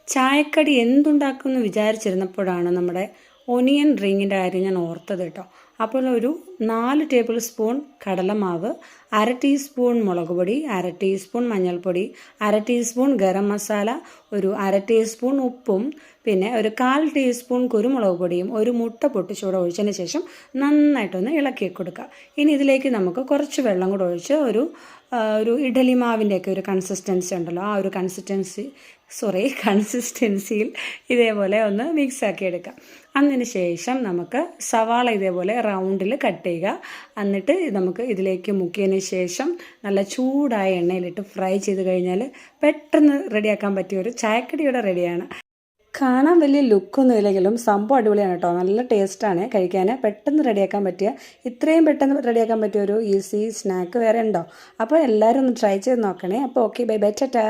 ചായക്കടി എന്തുണ്ടാക്കുമെന്ന് വിചാരിച്ചിരുന്നപ്പോഴാണ് നമ്മുടെ ഒനിയൻ റിങ്ങിൻ്റെ കാര്യം ഞാൻ ഓർത്തത് കേട്ടോ. അപ്പോൾ ഒരു 4 ടേബിൾ സ്പൂൺ കടലമാവ്, 1/2 ടീസ്പൂൺ മുളക് പൊടി, 1/2 ടീസ്പൂൺ മഞ്ഞൾപ്പൊടി, 1/2 ടീസ്പൂൺ ഗരം മസാല, ഒരു 1/2 ടീസ്പൂൺ ഉപ്പും പിന്നെ ഒരു 1/4 ടീസ്പൂൺ കുരുമുളക് പൊടിയും ഒരു മുട്ട പൊട്ടിച്ചൂടെ ഒഴിച്ചതിന് ശേഷം നന്നായിട്ടൊന്ന് ഇളക്കി കൊടുക്കുക. ഇനി ഇതിലേക്ക് നമുക്ക് കുറച്ച് വെള്ളം കൂടെ ഒഴിച്ച് ഒരു ഇഡലി മാവിൻ്റെയൊക്കെ ഒരു കൺസിസ്റ്റൻസി ഉണ്ടല്ലോ, ആ ഒരു കൺസിസ്റ്റൻസിയിൽ ഇതേപോലെ ഒന്ന് മിക്സാക്കി എടുക്കാം. അതിന് ശേഷം നമുക്ക് സവാള ഇതേപോലെ റൗണ്ടിൽ കട്ട് ചെയ്യുക. എന്നിട്ട് നമുക്ക് ഇതിലേക്ക് മുക്കിയതിന് ശേഷം നല്ല ചൂടായ എണ്ണയിലിട്ട് ഫ്രൈ ചെയ്ത് കഴിഞ്ഞാൽ പെട്ടെന്ന് റെഡിയാക്കാൻ പറ്റിയ ഒരു ചായക്കടിയുടെ റെഡിയാണ്. കാണാൻ വലിയ ലുക്കൊന്നും ഇല്ലെങ്കിലും സംഭവം അടിപൊളിയാണ് കേട്ടോ. നല്ല ടേസ്റ്റാണ് കഴിക്കാൻ. പെട്ടെന്ന് റെഡിയാക്കാൻ പറ്റിയ, ഇത്രയും പെട്ടെന്ന് റെഡിയാക്കാൻ പറ്റിയ ഒരു ഈസി സ്നാക്ക് വേറെ ഉണ്ടോ? അപ്പോൾ എല്ലാവരും ഒന്ന് ട്രൈ ചെയ്ത് നോക്കണേ. അപ്പോൾ ഓക്കെ, ബൈ ബൈ, ടാറ്റാ.